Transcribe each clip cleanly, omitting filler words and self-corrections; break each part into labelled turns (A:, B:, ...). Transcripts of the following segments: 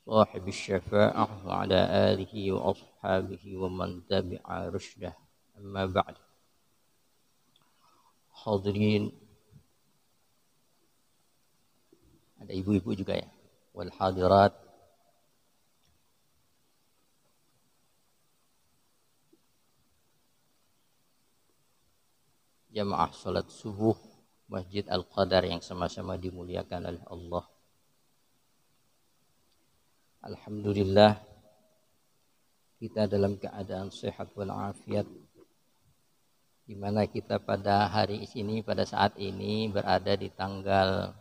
A: صاحب الشفاعة وعلى آله وأصحابه ومن تبع رشده أما بعد. Hadirin, ada ibu-ibu juga ya, wal hadirat, jamaah salat subuh Masjid Al-Qadar yang sama-sama dimuliakan oleh Allah. Alhamdulillah, kita dalam keadaan sehat walafiat, di mana kita pada hari ini, pada saat ini berada di tanggal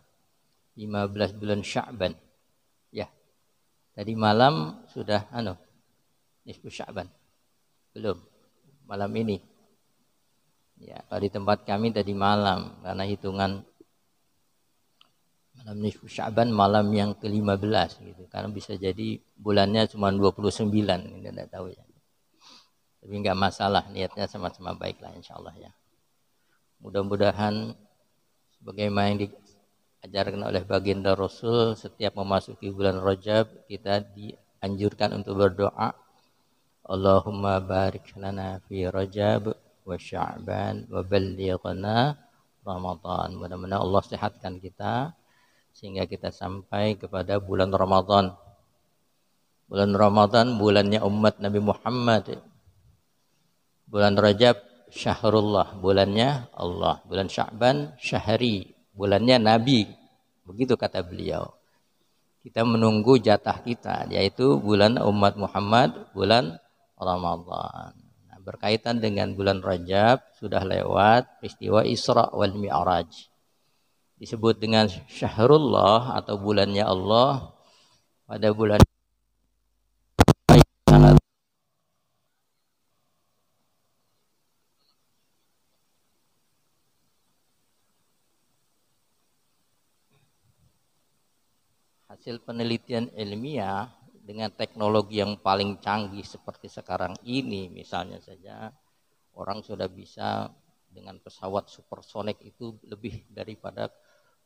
A: 15 bulan Sya'ban. Ya, tadi malam sudah nisfu Sya'ban. Belum. Malam ini. Ya, kalau di tempat kami tadi malam, karena hitungan malam nisfu Sya'ban malam yang ke-15 gitu. Karena bisa jadi bulannya cuma 29, kita tidak tahu ya. Tapi enggak masalah, niatnya sama-sama baiklah insyaallah ya. Mudah-mudahan sebagaimana yang diajarkan oleh baginda Rasul, setiap memasuki bulan Rajab kita dianjurkan untuk berdoa, Allahumma barik lana fi Rajab wa Sya'ban wa ballighna Ramadan. Mudah-mudahan Allah sehatkan kita sehingga kita sampai kepada bulan Ramadan. Bulan Ramadan bulannya umat Nabi Muhammad. Bulan Rajab syahrullah, bulannya Allah. Bulan Sya'ban syahri, bulannya Nabi. Begitu kata beliau. Kita menunggu jatah kita, yaitu bulan umat Muhammad, bulan Ramadan. Nah, berkaitan dengan bulan Rajab, sudah lewat peristiwa Isra wal Mi'raj. Disebut dengan syahrullah atau bulannya Allah. Pada bulan hasil penelitian ilmiah dengan teknologi yang paling canggih seperti sekarang ini, misalnya saja orang sudah bisa dengan pesawat supersonik itu lebih daripada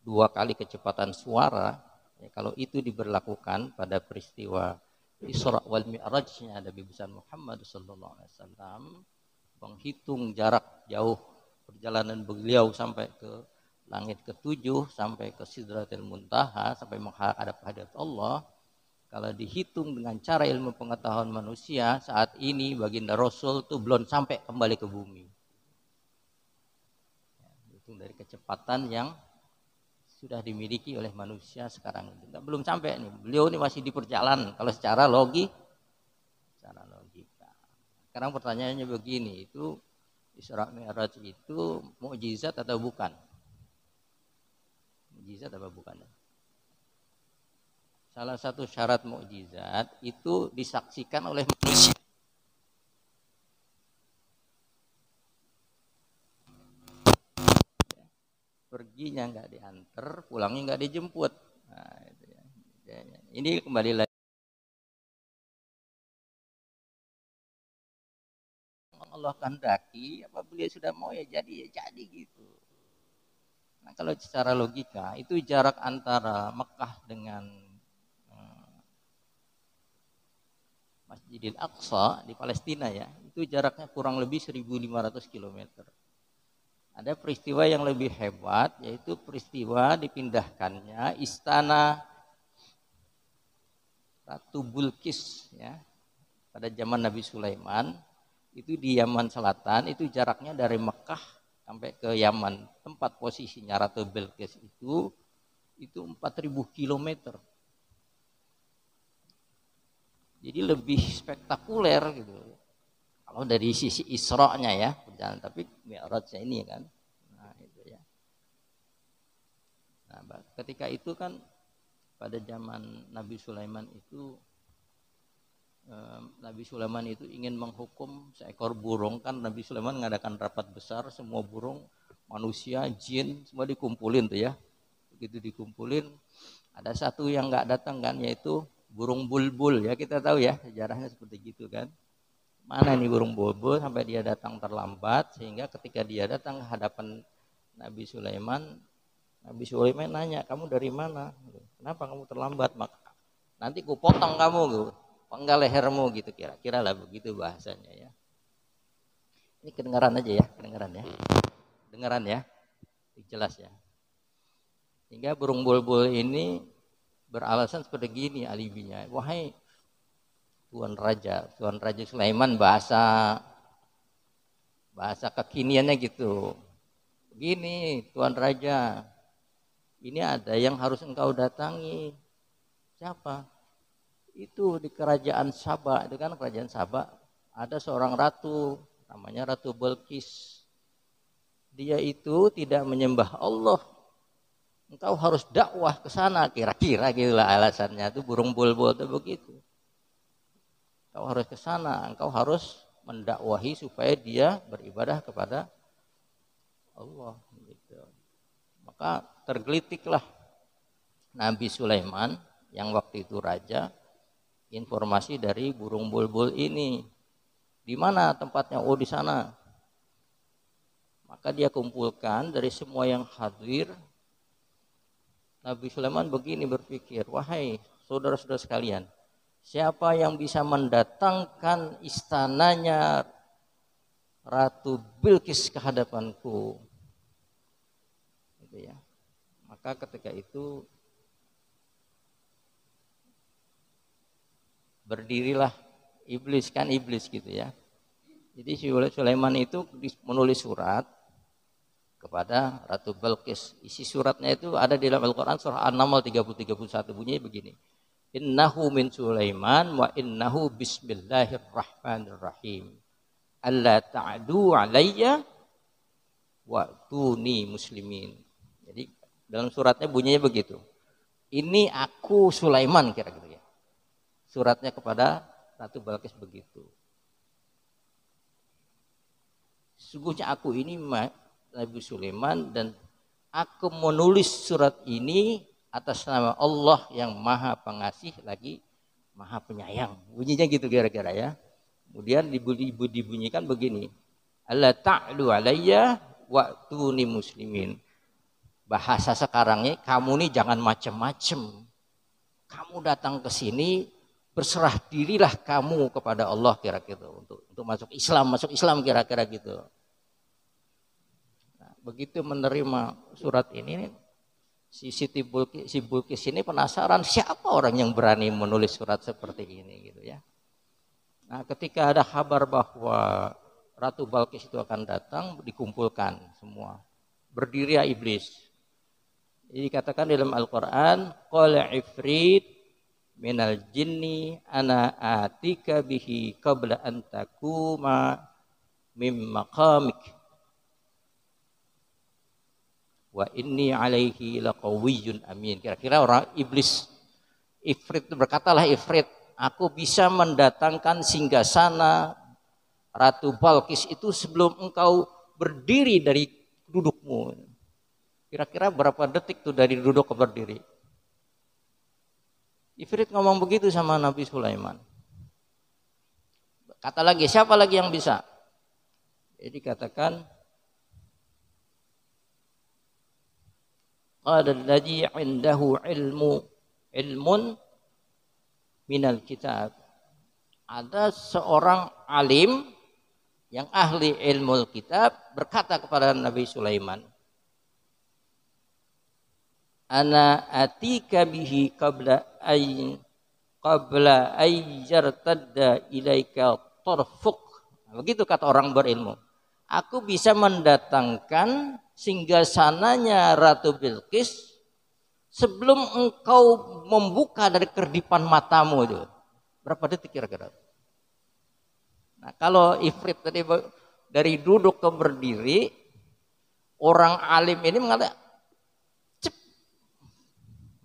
A: 2 kali kecepatan suara. Ya, kalau itu diberlakukan pada peristiwa Isra wal Mi'rajnya Nabi besar Muhammad sallallahu alaihi wasallam, menghitung jarak jauh perjalanan beliau sampai ke langit ke-7, sampai ke Sidratil Muntaha, sampai menghadap hadirat Allah. Kalau dihitung dengan cara ilmu pengetahuan manusia, saat ini baginda Rasul itu belum sampai kembali ke bumi. Hitung dari kecepatan yang sudah dimiliki oleh manusia sekarang. Belum sampai nih. Beliau ini masih di perjalanan. Kalau secara logika. Sekarang pertanyaannya begini, itu Isra Mi'raj itu mukjizat atau bukan? Mukjizat apa bukan? Salah satu syarat mukjizat itu disaksikan oleh manusia. Perginya nggak diantar, pulangnya nggak dijemput. Nah, itu ya. Ini kembali lagi. Allah kehendaki, apa beliau sudah mau ya jadi gitu. Nah, kalau secara logika itu jarak antara Mekah dengan Masjidil Aqsa di Palestina ya, itu jaraknya kurang lebih 1.500 km. Ada peristiwa yang lebih hebat, yaitu peristiwa dipindahkannya istana Ratu Bilqis ya, pada zaman Nabi Sulaiman. Itu di Yaman Selatan, itu jaraknya dari Mekah sampai ke Yaman. Tempat posisinya Ratu Bilqis itu 4.000 km. Jadi lebih spektakuler gitu. Kalau dari sisi Isra-nya ya, perjalanan, tapi Mi'rajnya ini kan. Nah, itu ya. Nah, ketika itu kan pada zaman Nabi Sulaiman itu ingin menghukum seekor burung, kan Nabi Sulaiman mengadakan rapat besar, semua burung, manusia, jin, semua dikumpulin tuh ya. Begitu dikumpulin, ada satu yang nggak datang kan, yaitu burung bulbul ya, kita tahu ya sejarahnya seperti gitu kan. Mana nih burung bulbul sampai dia datang terlambat, sehingga ketika dia datang ke hadapan Nabi Sulaiman nanya, kamu dari mana? Kenapa kamu terlambat? Maka nanti ku potong kamu, ku penggal lehermu gitu kira-kira lah begitu bahasanya ya. Ini kedengaran aja ya, kedengaran ya. Dengaran ya. Jelas ya. Sehingga burung bulbul ini beralasan seperti gini alibinya. Wahai Tuan Raja Sulaiman bahasa kekiniannya gitu. Begini Tuan Raja, ini ada yang harus engkau datangi. Siapa? Itu di kerajaan Sabah, itu kan kerajaan Sabah ada seorang ratu namanya Ratu Balqis. Dia itu tidak menyembah Allah. Engkau harus dakwah ke sana, kira-kira gitulah alasannya. Itu burung bulbul itu begitu. Engkau harus ke sana, engkau harus mendakwahi supaya dia beribadah kepada Allah gitu. Maka tergelitiklah Nabi Sulaiman yang waktu itu raja, informasi dari burung bulbul ini. Di mana tempatnya? Oh, di sana. Maka dia kumpulkan dari semua yang hadir. Nabi Sulaiman begini berpikir, wahai saudara-saudara sekalian, siapa yang bisa mendatangkan istananya Ratu Bilqis ke hadapanku? Gitu ya. Maka ketika itu berdirilah iblis gitu ya. Jadi Sulaiman itu menulis surat kepada Ratu Bilqis. Isi suratnya itu ada di dalam Al-Quran surah An-Naml 30-31 bunyinya begini. Innahu min Sulaiman wa innahu bismillahirrahmanirrahim. Alla ta'du alayya wa tuni muslimin. Jadi dalam suratnya bunyinya begitu. Ini aku Sulaiman kira-kira ya. Suratnya kepada Ratu Bilqis begitu. Sungguhnya aku ini Nabi Sulaiman dan aku menulis surat ini atas nama Allah yang Maha Pengasih lagi Maha Penyayang. Bunyinya gitu kira-kira ya. Kemudian dibunyikan begini. Alla ta'lu alayya wa'tuni muslimin. Bahasa sekarangnya kamu nih jangan macem-macem. Kamu datang ke sini berserah dirilah kamu kepada Allah kira-kira untuk masuk Islam kira-kira gitu. Begitu menerima surat ini, si Bilqis ini penasaran siapa orang yang berani menulis surat seperti ini gitu ya. Nah, ketika ada kabar bahwa Ratu Bilqis itu akan datang, dikumpulkan semua. Berdiri iblis. Jadi dikatakan dalam Al-Qur'an, qala ifrit minal jinni ana atika bihi qabla an takuma mim maqamik. Wa inni alaihi laqawiyyun amin. Kira-kira orang iblis Ifrit berkatalah Ifrit, aku bisa mendatangkan singgasana Ratu Bilqis itu sebelum engkau berdiri dari dudukmu. Kira-kira berapa detik tuh dari duduk ke berdiri? Ifrit ngomong begitu sama Nabi Sulaiman. Kata lagi, siapa lagi yang bisa? Jadi katakan qala alladhi 'indahu ilmun minal kitab. Ada seorang alim yang ahli ilmu kitab berkata kepada Nabi Sulaiman, ana atika bihi qabla ayjartadda ilaika tarfuk. Begitu kata orang berilmu. Aku bisa mendatangkan singgasananya Ratu Bilqis sebelum engkau membuka dari kerdipan matamu itu. Berapa detik kira-kira? Nah, kalau Ifrit tadi dari duduk ke berdiri, orang alim ini mengatakan cep.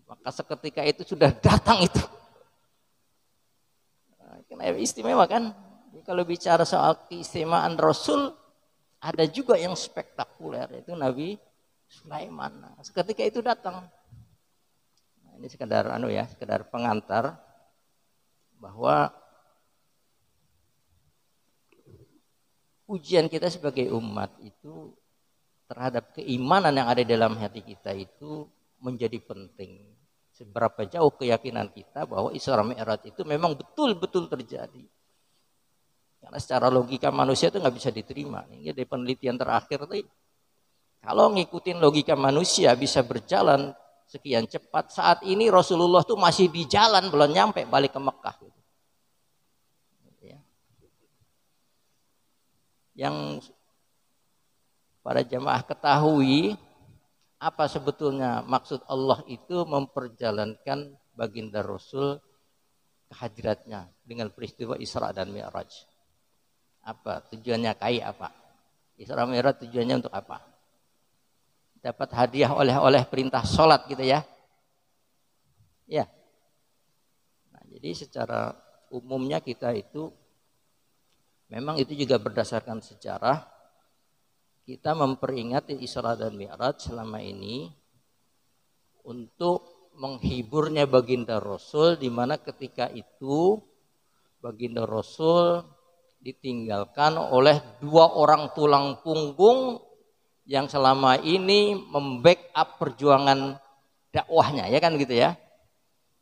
A: Maka seketika itu sudah datang itu. Nah, istimewa kan? Kalau bicara soal keistimewaan Rasul, ada juga yang spektakuler, itu Nabi Sulaiman. Nah, seketika itu datang. Nah, ini sekedar sekedar pengantar bahwa ujian kita sebagai umat itu terhadap keimanan yang ada dalam hati kita itu menjadi penting. seberapa jauh keyakinan kita bahwa Isra Mi'raj itu memang betul-betul terjadi. Karena secara logika manusia itu nggak bisa diterima. Ini dari penelitian terakhir tadi, kalau ngikutin logika manusia bisa berjalan sekian cepat. Saat ini Rasulullah tuh masih di jalan, belum nyampe balik ke Mekah. Yang para jamaah ketahui, apa sebetulnya maksud Allah itu memperjalankan baginda Rasul ke hadratnya dengan peristiwa Isra dan Mi'raj. Apa tujuannya? Kayak apa? Isra Mi'raj tujuannya untuk apa? Dapat hadiah oleh perintah sholat gitu ya. Ya. Nah, jadi secara umumnya kita itu memang itu juga berdasarkan sejarah. Kita memperingati Isra dan Mi'raj selama ini untuk menghiburnya baginda Rasul, di mana ketika itu baginda Rasul ditinggalkan oleh dua orang tulang punggung yang selama ini membackup perjuangan dakwahnya, ya kan gitu ya.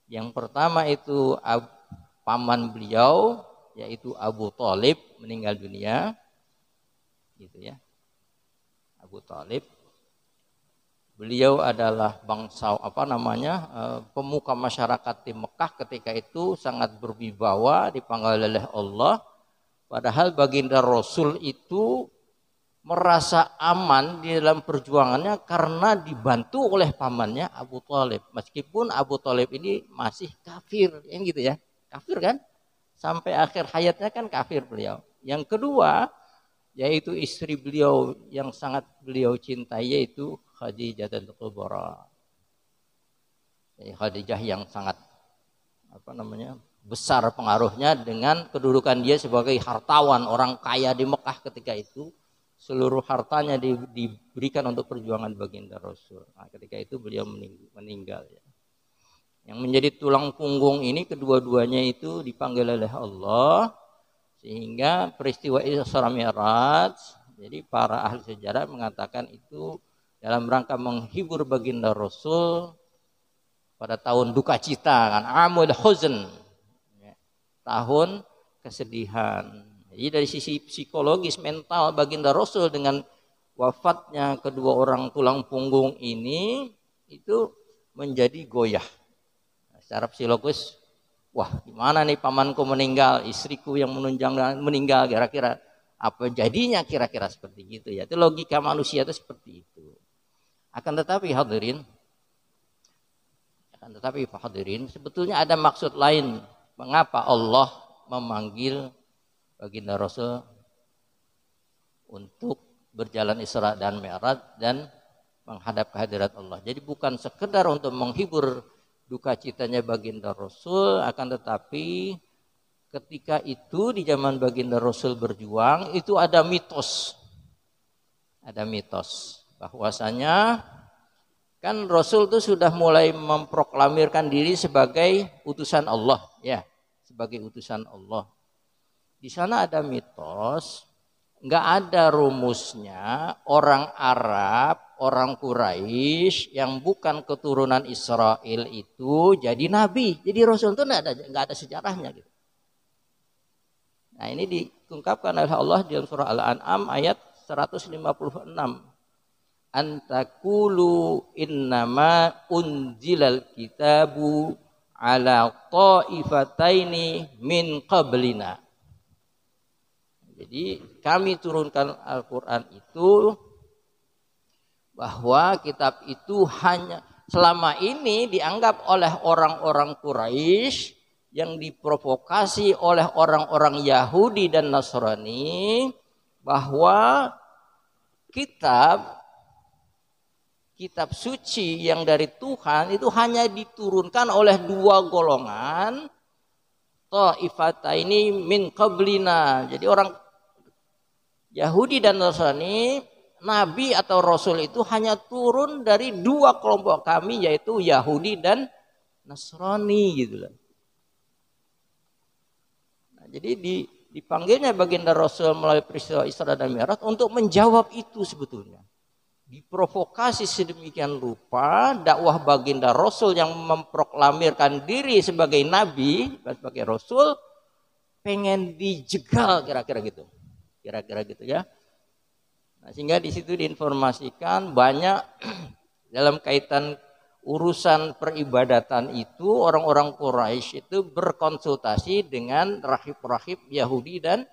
A: Yang pertama itu paman beliau, yaitu Abu Thalib, meninggal dunia, gitu ya. Abu Thalib, beliau adalah bangsa pemuka masyarakat di Mekah ketika itu, sangat berwibawa, dipanggil oleh Allah. Padahal baginda Rasul itu merasa aman di dalam perjuangannya karena dibantu oleh pamannya Abu Thalib. Meskipun Abu Thalib ini masih kafir, yang gitu ya, kafir kan? Sampai akhir hayatnya kan kafir beliau. Yang kedua, yaitu istri beliau yang sangat beliau cintai, yaitu Khadijah Kubra. Khadijah yang sangat besar pengaruhnya dengan kedudukan dia sebagai hartawan, orang kaya di Mekah ketika itu. Seluruh hartanya diberikan untuk perjuangan baginda Rasul. Nah, ketika itu beliau meninggal ya. Yang menjadi tulang punggung ini kedua-duanya itu dipanggil oleh Allah. Sehingga peristiwa Isra Mi'raj, jadi para ahli sejarah mengatakan itu dalam rangka menghibur baginda Rasul pada tahun duka cita, kan, Amul Huzn, tahun kesedihan. Jadi dari sisi psikologis mental baginda Rasul dengan wafatnya kedua orang tulang punggung ini itu menjadi goyah. Secara psikologis, wah gimana nih pamanku meninggal, istriku yang menunjang meninggal, kira-kira apa jadinya, kira-kira seperti gitu ya. Itu logika manusia itu seperti itu. Akan tetapi hadirin, sebetulnya ada maksud lain mengapa Allah memanggil baginda Rasul untuk berjalan Isra dan Mi'raj dan menghadap kehadirat Allah. Jadi bukan sekedar untuk menghibur duka citanya baginda Rasul, akan tetapi ketika itu di zaman baginda Rasul berjuang itu ada mitos bahwasanya kan Rasul itu sudah mulai memproklamirkan diri sebagai utusan Allah, ya, sebagai utusan Allah. Di sana ada mitos, nggak ada rumusnya orang Arab, orang Quraisy yang bukan keturunan Israel itu jadi nabi. Jadi Rasul itu nggak ada sejarahnya gitu. Nah, ini diungkapkan oleh Allah di surah Al-An'am ayat 156. Antakulu innama unzilal kitabu ala ta'ifataini min qablina. Jadi kami turunkan Al-Quran itu bahwa kitab itu hanya selama ini dianggap oleh orang-orang Quraisy yang diprovokasi oleh orang-orang Yahudi dan Nasrani bahwa kitab suci yang dari Tuhan itu hanya diturunkan oleh dua golongan, ta'ifataini min qablina. Jadi orang Yahudi dan Nasrani, Nabi atau Rasul itu hanya turun dari dua kelompok kami, yaitu Yahudi dan Nasrani gitu loh. Nah, jadi dipanggilnya baginda Rasul melalui peristiwa Isra dan Mi'raj untuk menjawab itu sebetulnya. diprovokasi sedemikian rupa, dakwah baginda Rasul yang memproklamirkan diri sebagai nabi, sebagai rasul, pengen dijegal kira-kira gitu. Kira-kira gitu ya. Nah, sehingga di situ diinformasikan banyak dalam kaitan urusan peribadatan itu orang-orang Quraisy itu berkonsultasi dengan rahib-rahib Yahudi dan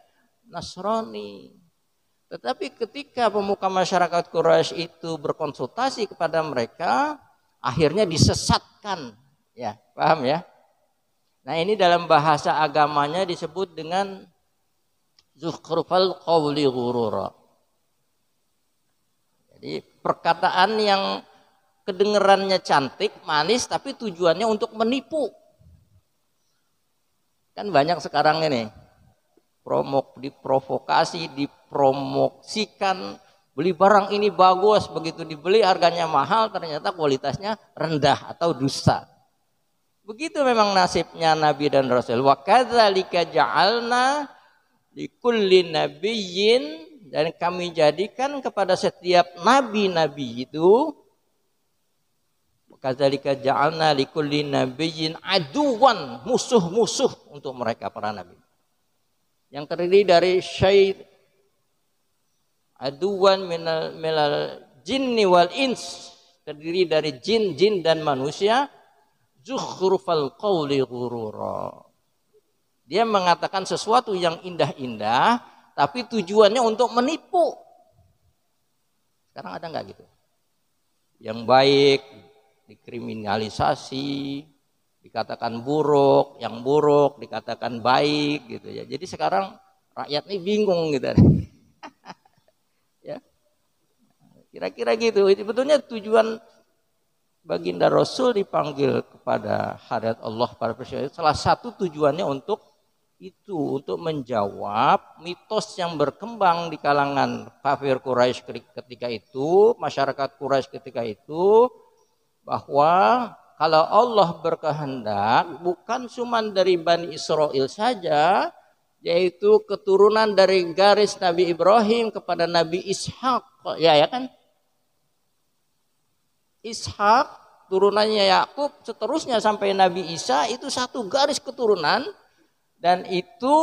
A: Nasrani. Tetapi ketika pemuka masyarakat Quraisy itu berkonsultasi kepada mereka, akhirnya disesatkan. Ya, paham ya? Nah, ini dalam bahasa agamanya disebut dengan zukhrufal qawli ghurura. Jadi perkataan yang kedengerannya cantik, manis, tapi tujuannya untuk menipu. Kan banyak sekarang ini diprovokasi, dipromosikan, beli barang ini bagus, begitu dibeli harganya mahal, ternyata kualitasnya rendah atau dusta. Begitu memang nasibnya Nabi dan Rasul. Wa kadzalika ja'alna likulli nabiyyin, dan kami jadikan kepada setiap nabi-nabi itu, kadzalika ja'alna likulli nabiyyin aduwan, musuh-musuh untuk mereka para nabi. Yang terdiri dari aduwan minal jinni wal ins, terdiri dari jin dan manusia. Zukhrufal qawli ghurura, dia mengatakan sesuatu yang indah-indah tapi tujuannya untuk menipu. Sekarang ada nggak gitu? Yang baik dikriminalisasi, dikatakan buruk, yang buruk dikatakan baik gitu ya. Jadi sekarang rakyat ini bingung gitu. Ya. Kira-kira gitu. Itu betulnya tujuan baginda Rasul dipanggil kepada hadirat Allah para presiden. Salah satu tujuannya untuk itu, untuk menjawab mitos yang berkembang di kalangan kafir Quraisy ketika itu, masyarakat Quraisy ketika itu, bahwa kalau Allah berkehendak bukan cuma dari Bani Israel saja, yaitu keturunan dari garis Nabi Ibrahim kepada Nabi Ishak, ya kan? Ishak turunannya Yakub, seterusnya sampai Nabi Isa, itu satu garis keturunan, dan itu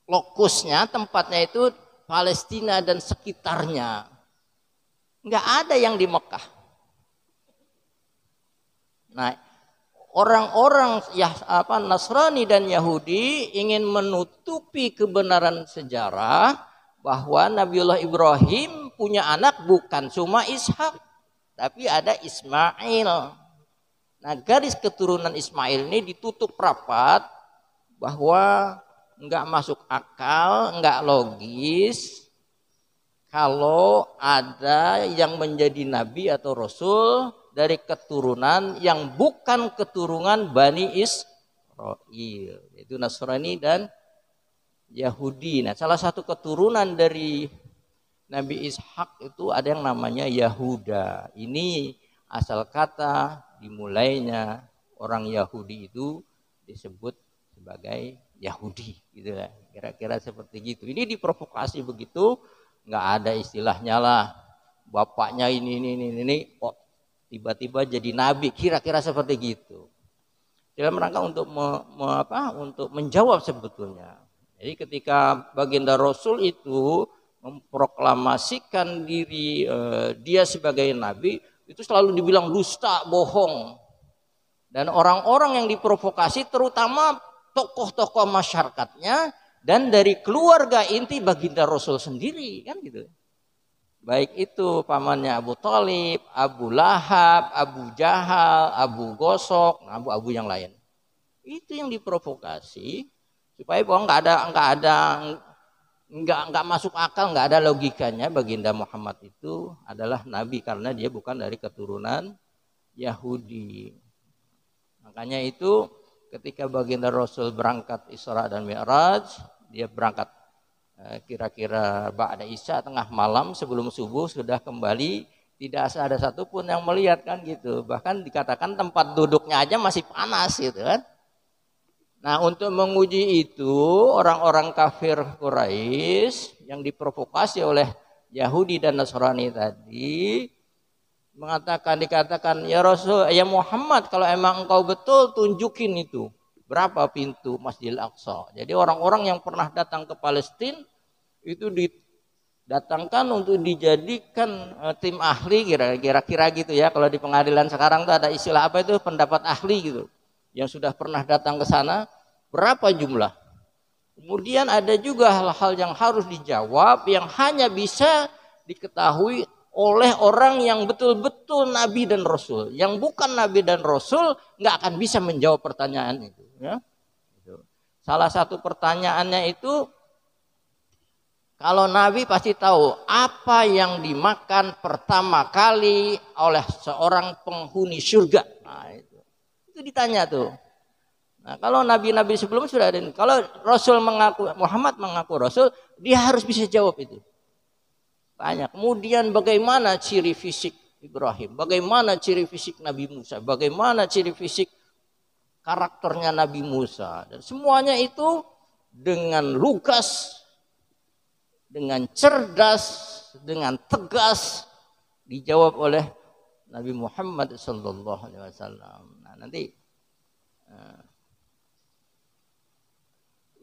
A: lokusnya, tempatnya itu Palestina dan sekitarnya. Nggak ada yang di Mekah. Nah, orang-orang Nasrani dan Yahudi ingin menutupi kebenaran sejarah bahwa Nabiullah Ibrahim punya anak bukan cuma Ishak, tapi ada Ismail. Nah, garis keturunan Ismail ini ditutup rapat bahwa enggak masuk akal, enggak logis kalau ada yang menjadi nabi atau rasul dari keturunan yang bukan keturunan Bani Israel, yaitu Nasrani dan Yahudi. Nah, salah satu keturunan dari Nabi Ishak itu ada yang namanya Yahuda. Ini asal kata dimulainya orang Yahudi itu disebut sebagai Yahudi, gitu lah. Kira-kira seperti gitu. Ini diprovokasi begitu, nggak ada istilahnya lah. Bapaknya ini, kok tiba-tiba jadi nabi, kira-kira seperti gitu. Dalam rangka untuk untuk menjawab sebetulnya. Jadi ketika baginda Rasul itu memproklamasikan diri dia sebagai nabi, itu selalu dibilang dusta, bohong. Dan orang-orang yang diprovokasi terutama tokoh-tokoh masyarakatnya dan dari keluarga inti baginda Rasul sendiri, kan gitu. Baik itu pamannya Abu Thalib, Abu Lahab, Abu Jahal, Abu Gosok, abu-abu yang lain. Itu yang diprovokasi supaya bahwa nggak masuk akal, nggak ada logikanya baginda Muhammad itu adalah nabi karena dia bukan dari keturunan Yahudi. Makanya itu ketika baginda Rasul berangkat Isra dan Mi'raj, dia berangkat kira-kira ba'da Isya, tengah malam sebelum subuh sudah kembali, tidak ada satupun yang melihat, kan gitu. Bahkan dikatakan tempat duduknya aja masih panas gitu kan. Nah, untuk menguji itu orang-orang kafir Quraisy yang diprovokasi oleh Yahudi dan Nasrani tadi dikatakan ya Rasul, ya Muhammad, kalau emang engkau betul tunjukin itu berapa pintu Masjidil Aqsa. Jadi orang-orang yang pernah datang ke Palestina itu didatangkan untuk dijadikan tim ahli, kira-kira gitu ya. Kalau di pengadilan sekarang tuh ada istilah apa itu, pendapat ahli gitu, yang sudah pernah datang ke sana, berapa jumlah. Kemudian ada juga hal-hal yang harus dijawab yang hanya bisa diketahui oleh orang yang betul-betul Nabi dan Rasul. Yang bukan Nabi dan Rasul nggak akan bisa menjawab pertanyaan itu. Ya. Salah satu pertanyaannya itu, kalau Nabi pasti tahu apa yang dimakan pertama kali oleh seorang penghuni surga. Nah, itu ditanya tuh. Nah, kalau nabi-nabi sebelumnya sudah ada. Kalau Rasul Muhammad mengaku Rasul, dia harus bisa jawab itu. Tanya. Kemudian bagaimana ciri fisik Ibrahim? Bagaimana ciri fisik Nabi Musa? Bagaimana ciri fisik karakternya Nabi Musa? Dan semuanya itu dengan lugas, dengan cerdas, dengan tegas dijawab oleh Nabi Muhammad sallallahu alaihi wasallam. Nah, nanti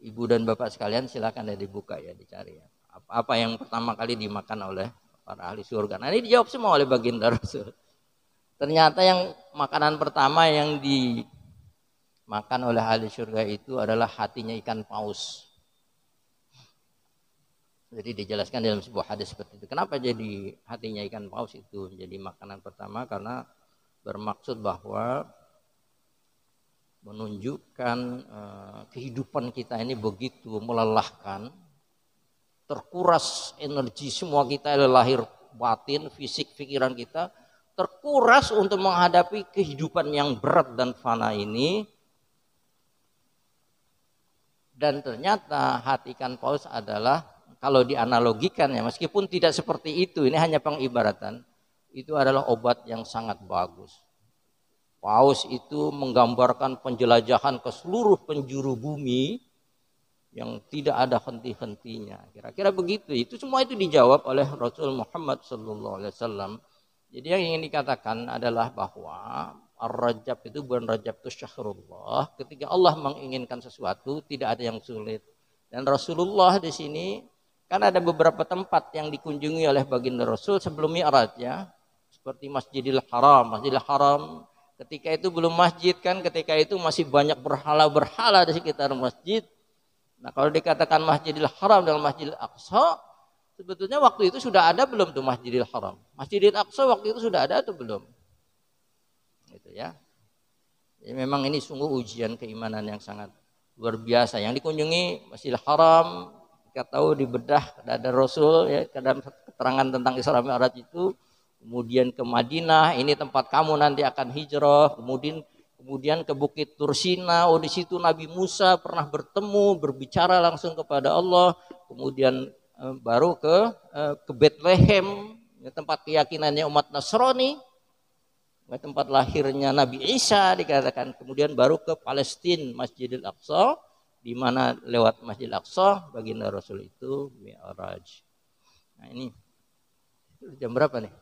A: Ibu dan Bapak sekalian silakan dibuka ya, dicari ya. Apa yang pertama kali dimakan oleh para ahli surga. Nah, ini dijawab semua oleh baginda Rasul. Ternyata yang makanan pertama yang dimakan oleh ahli surga itu adalah hatinya ikan paus. Jadi dijelaskan dalam sebuah hadis seperti itu. Kenapa jadi hatinya ikan paus itu jadi makanan pertama? Karena bermaksud bahwa menunjukkan kehidupan kita ini begitu melelahkan, terkuras energi semua kita, lahir batin, fisik, pikiran kita terkuras untuk menghadapi kehidupan yang berat dan fana ini. Dan ternyata hati ikan paus adalah, kalau dianalogikan ya, meskipun tidak seperti itu, ini hanya pengibaratan, itu adalah obat yang sangat bagus. Paus itu menggambarkan penjelajahan ke seluruh penjuru bumi yang tidak ada henti-hentinya. Kira-kira begitu. Itu semua itu dijawab oleh Rasul Muhammad SAW. Jadi yang ingin dikatakan adalah bahwa Ar-Rajab itu, bulan Rajab itu syahrullah. Ketika Allah menginginkan sesuatu tidak ada yang sulit. Dan Rasulullah di sini kan ada beberapa tempat yang dikunjungi oleh baginda Rasul sebelum Mi'raj ya. Seperti Masjidil Haram. Masjidil Haram ketika itu belum masjid kan, ketika itu masih banyak berhala-berhala di sekitar masjid. Nah, kalau dikatakan Masjidil Haram dan Masjidil Aqsa, sebetulnya waktu itu sudah ada belum tuh Masjidil Haram? Masjidil Aqsa waktu itu sudah ada atau belum? Gitu ya. Jadi memang ini sungguh ujian keimanan yang sangat luar biasa. Yang dikunjungi Masjidil Haram, kita tahu dibedah ada Rasul ya, dalam keterangan tentang Isra Mi'raj itu. Kemudian ke Madinah, ini tempat kamu nanti akan hijrah. Kemudian ke Bukit Tursina, di situ Nabi Musa pernah bertemu, berbicara langsung kepada Allah. Kemudian baru ke Bethlehem, tempat keyakinannya umat Nasrani, tempat lahirnya Nabi Isa dikatakan. Kemudian baru ke Palestina, Masjidil Aqsa, di mana lewat Masjidil Aqsa baginda Rasul itu Mi'raj. Nah, ini jam berapa nih?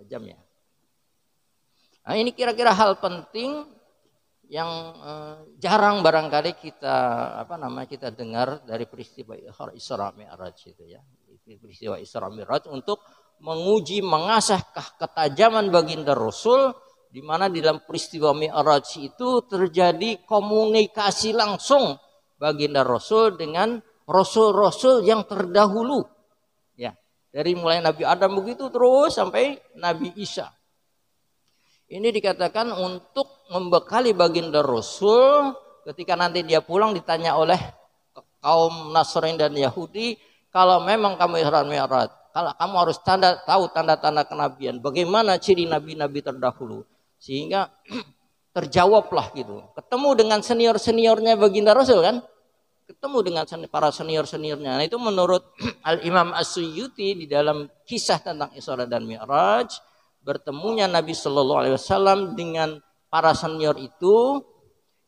A: Jam ya. Nah, ini kira-kira hal penting yang jarang barangkali kita dengar dari peristiwa Isra Mi'raj itu ya. Peristiwa Isra Mi'raj untuk menguji, mengasah ketajaman baginda Rasul, di mana di dalam peristiwa Mi'raj itu terjadi komunikasi langsung baginda Rasul dengan rasul-rasul yang terdahulu. Dari mulai Nabi Adam begitu terus sampai Nabi Isa. Ini dikatakan untuk membekali baginda Rasul ketika nanti dia pulang ditanya oleh kaum Nasrani dan Yahudi, kalau memang kamu Isra Mi'raj, kalau kamu harus tahu tanda-tanda kenabian, bagaimana ciri nabi-nabi terdahulu, sehingga terjawablah gitu. Ketemu dengan senior-seniornya baginda Rasul kan? Ketemu dengan para senior-seniornya. Nah, itu menurut Al-Imam As-Suyuti di dalam kisah tentang Isra dan Mi'raj, bertemunya Nabi Shallallahu Alaihi Wasallam dengan para senior itu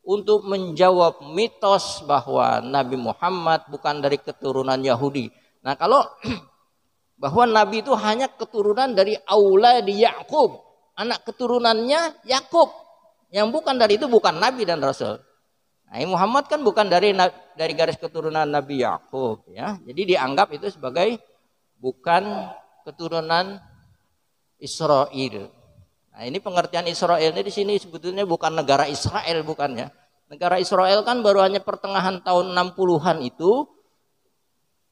A: untuk menjawab mitos bahwa Nabi Muhammad bukan dari keturunan Yahudi. Nah, kalau bahwa Nabi itu hanya keturunan dari auladi Yakub, anak keturunannya Yakub, yang bukan dari itu bukan Nabi dan Rasul. Nah, Muhammad kan bukan dari garis keturunan Nabi Yakub, ya. Jadi dianggap itu sebagai bukan keturunan Israel. Nah, ini pengertian Israel ini di sini sebetulnya bukan negara Israel, bukan ya. Negara Israel kan baru hanya pertengahan tahun 60-an itu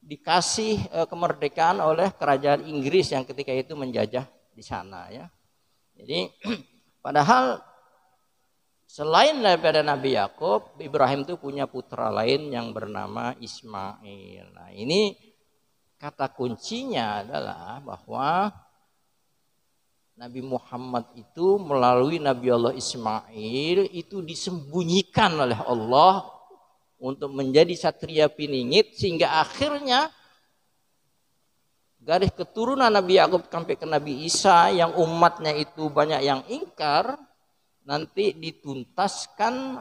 A: dikasih kemerdekaan oleh kerajaan Inggris yang ketika itu menjajah di sana, ya. Jadi padahal selain daripada Nabi Yakub, Ibrahim itu punya putra lain yang bernama Ismail. Nah, ini kata kuncinya adalah bahwa Nabi Muhammad itu melalui Nabi Allah Ismail itu disembunyikan oleh Allah untuk menjadi satria piningit, sehingga akhirnya garis keturunan Nabi Yakub sampai ke Nabi Isa yang umatnya itu banyak yang ingkar, nanti dituntaskan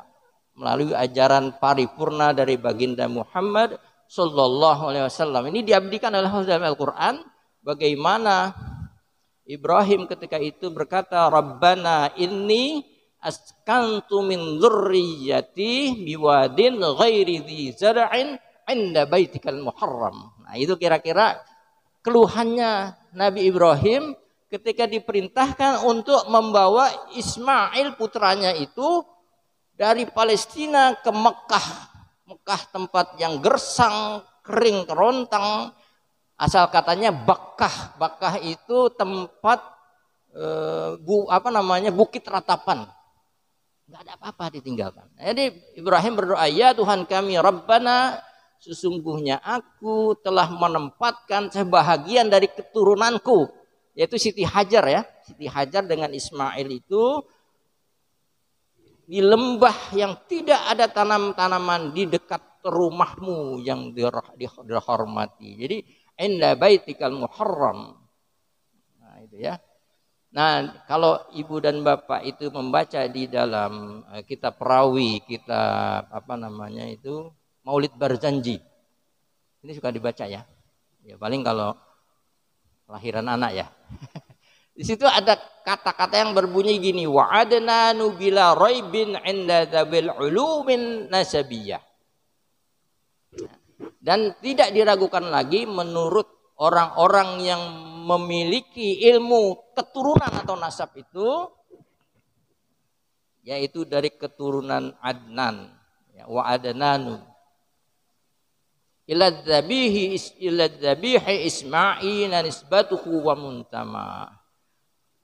A: melalui ajaran paripurna dari baginda Muhammad Sallallahu Alaihi Wasallam. Ini diabdikan oleh Allah dalam Al-Quran. Bagaimana Ibrahim ketika itu berkata, Rabbana inni askantu min dzurriyyati biwadin ghairi dzi zar'in 'inda baitikal muharram. Nah, itu kira-kira keluhannya Nabi Ibrahim ketika diperintahkan untuk membawa Ismail putranya itu dari Palestina ke Mekah. Mekah tempat yang gersang, kering, kerontang. Asal katanya Bakkah. Bakkah itu tempat bukit ratapan. Enggak ada apa-apa ditinggalkan. Jadi Ibrahim berdoa, ya Tuhan kami Rabbana, sesungguhnya aku telah menempatkan sebahagian dari keturunanku, yaitu Siti Hajar, ya. Siti Hajar dengan Ismail itu di lembah yang tidak ada tanam-tanaman di dekat rumahmu yang dihormati. Jadi inda baitikal muharram. Nah, itu ya. Nah, kalau ibu dan bapak itu membaca di dalam kitab perawi, kitab Maulid Barzanji. Ini suka dibaca, ya. Ya paling kalau lahiran anak, ya. Di situ ada kata-kata yang berbunyi gini, wa'adnanu bila raibin 'inda dzabil ulumin nasabiyah. Dan tidak diragukan lagi menurut orang-orang yang memiliki ilmu keturunan atau nasab itu, yaitu dari keturunan Adnan, ya, wa'adnanu ila dzabihi Ismail nisbatuhu wa muntama.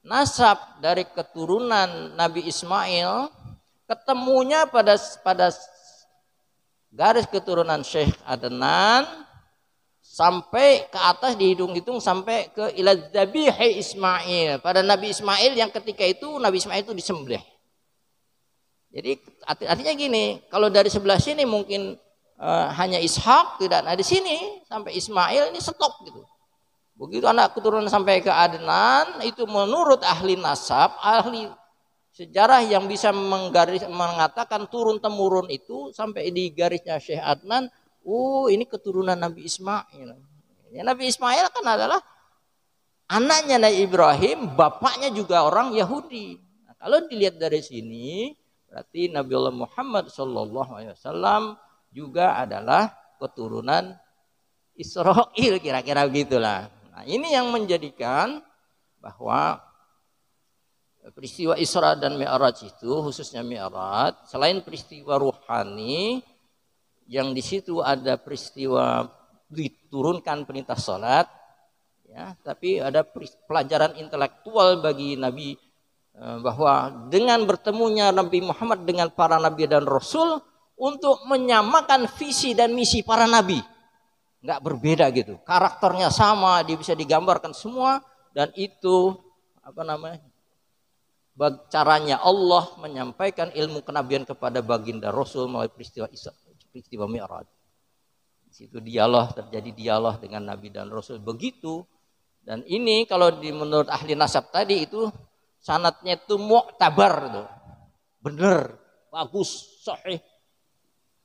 A: Nasab dari keturunan Nabi Ismail ketemunya pada garis keturunan Syekh Adnan sampai ke atas dihitung-hitung sampai ke ila dzabihi Ismail, pada Nabi Ismail yang ketika itu Nabi Ismail itu disembelih. Jadi artinya gini, kalau dari sebelah sini mungkin hanya Ishak, tidak, nah di sini sampai Ismail ini stop gitu. Begitu anak keturunan sampai ke Adnan, itu menurut ahli nasab, ahli sejarah yang bisa mengatakan turun temurun itu sampai di garisnya Syekh Adnan, ini keturunan Nabi Ismail. Ya, Nabi Ismail kan adalah anaknya Nabi Ibrahim, bapaknya juga orang Yahudi. Nah, kalau dilihat dari sini, berarti Nabi Allah Muhammad SAW juga adalah keturunan Israel, kira-kira begitulah. Nah, ini yang menjadikan bahwa peristiwa Isra dan Mi'raj itu, khususnya Mi'raj, selain peristiwa ruhani yang di situ ada peristiwa diturunkan perintah salat, ya, tapi ada pelajaran intelektual bagi Nabi, bahwa dengan bertemunya Nabi Muhammad dengan para nabi dan rasul untuk menyamakan visi dan misi para nabi. Nggak berbeda gitu, karakternya sama, dia bisa digambarkan semua, dan itu caranya Allah menyampaikan ilmu kenabian kepada baginda Rasul melalui peristiwa Mi'raj. Di situ terjadi dialog dengan Nabi dan Rasul begitu, dan ini kalau menurut ahli nasab tadi itu sanadnya itu mu'tabar tuh, bener, bagus, sahih,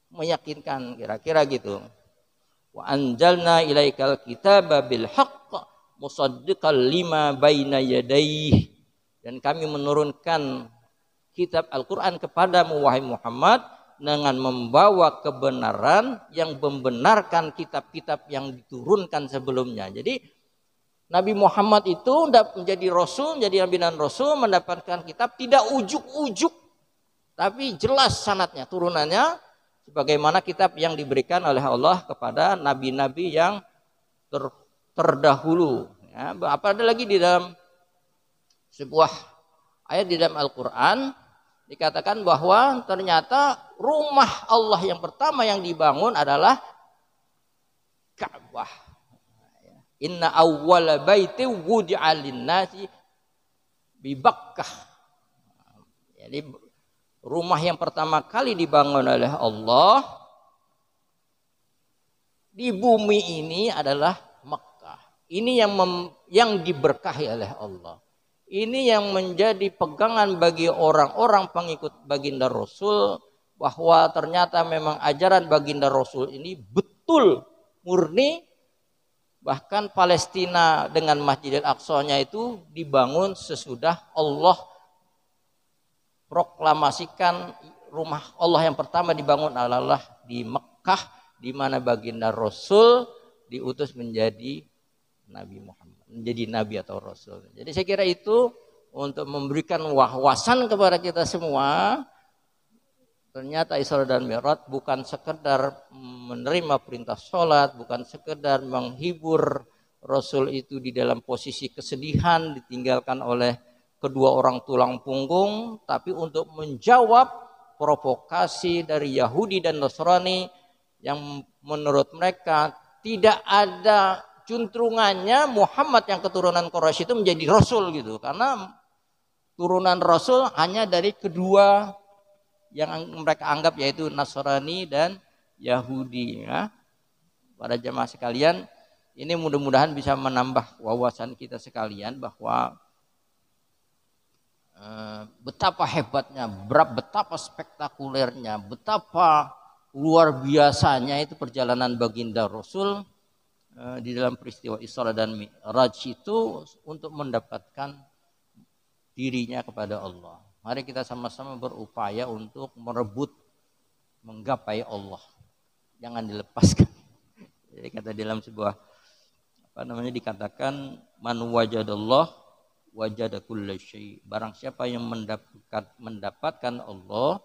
A: meyakinkan, kira-kira gitu. Wa anjalna ilaikal kitaba bil haqq musaddiqal lima baina yadayhi, dan kami menurunkan kitab Al-Quran kepadamu wahai Muhammad dengan membawa kebenaran yang membenarkan kitab-kitab yang diturunkan sebelumnya. Jadi Nabi Muhammad itu menjadi Rasul, menjadi Nabi dan Rasul, mendapatkan kitab tidak ujuk-ujuk, tapi jelas sanadnya, turunannya, sebagaimana kitab yang diberikan oleh Allah kepada nabi-nabi yang terdahulu. Ya, apa ada lagi di dalam sebuah ayat di dalam Al-Quran dikatakan bahwa ternyata rumah Allah yang pertama yang dibangun adalah Ka'bah. Inna awwala baiti wudi'a lin-nasi bi Bakkah. Jadi rumah yang pertama kali dibangun oleh Allah di bumi ini adalah Mekah. Ini yang diberkahi oleh Allah. Ini yang menjadi pegangan bagi orang-orang pengikut baginda Rasul, bahwa ternyata memang ajaran baginda Rasul ini betul murni. Bahkan Palestina dengan Masjidil Aqsa-nya itu dibangun sesudah Allah proklamasikan rumah Allah yang pertama dibangun adalah di Mekah, di mana baginda Rasul diutus menjadi Nabi Muhammad, menjadi Nabi atau Rasul. Jadi saya kira itu untuk memberikan wawasan kepada kita semua. Ternyata Isra dan Mi'raj bukan sekedar menerima perintah sholat, bukan sekedar menghibur Rasul itu di dalam posisi kesedihan ditinggalkan oleh kedua orang tulang punggung, tapi untuk menjawab provokasi dari Yahudi dan Nasrani yang menurut mereka tidak ada juntrungannya Muhammad yang keturunan Quraisy itu menjadi Rasul gitu, karena turunan Rasul hanya dari kedua yang mereka anggap yaitu Nasrani dan Yahudi. Ya. Para jemaah sekalian, ini mudah-mudahan bisa menambah wawasan kita sekalian bahwa betapa hebatnya, betapa spektakulernya, betapa luar biasanya itu perjalanan baginda Rasul di dalam peristiwa Isra dan Mi'raj itu untuk mendapatkan dirinya kepada Allah. Mari kita sama-sama berupaya untuk merebut, menggapai Allah. Jangan dilepaskan. Jadi kata dalam sebuah dikatakan man wajadallah wajada kulla syai'. Barang siapa yang mendapatkan Allah,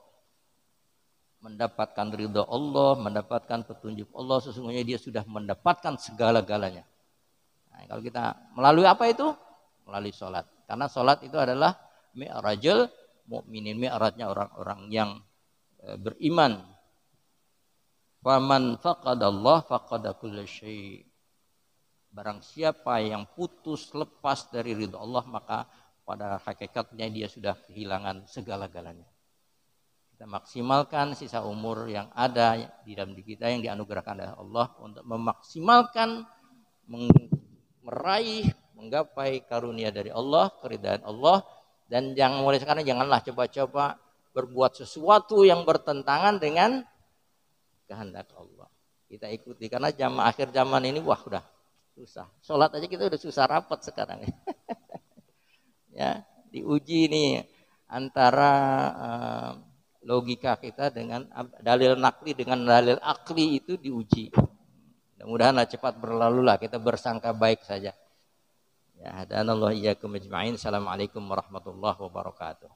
A: mendapatkan ridha Allah, mendapatkan petunjuk Allah, sesungguhnya dia sudah mendapatkan segala-galanya. Nah, kalau kita melalui apa itu? Melalui sholat. Karena sholat itu adalah mi'rajul mukminin, mi'rajnya orang-orang yang beriman. Faman faqadallah faqada kulla syai'. Barang siapa yang putus lepas dari ridha Allah, maka pada hakikatnya dia sudah kehilangan segala-galanya. Kita maksimalkan sisa umur yang ada di dalam diri kita yang dianugerahkan oleh Allah untuk memaksimalkan, meraih, menggapai karunia dari Allah, keridhaan Allah. Dan jangan mulai sekarang janganlah coba-coba berbuat sesuatu yang bertentangan dengan kehendak Allah. Kita ikuti karena akhir zaman ini udah susah. Sholat aja kita udah susah rapat sekarang. Ya, diuji nih antara logika kita dengan dalil nakli dengan dalil akli itu diuji. Mudah-mudahan cepat berlalulah, kita bersangka baik saja. Ya, hadanallahu iyyakum ajma'in. Assalamualaikum warahmatullahi wabarakatuh.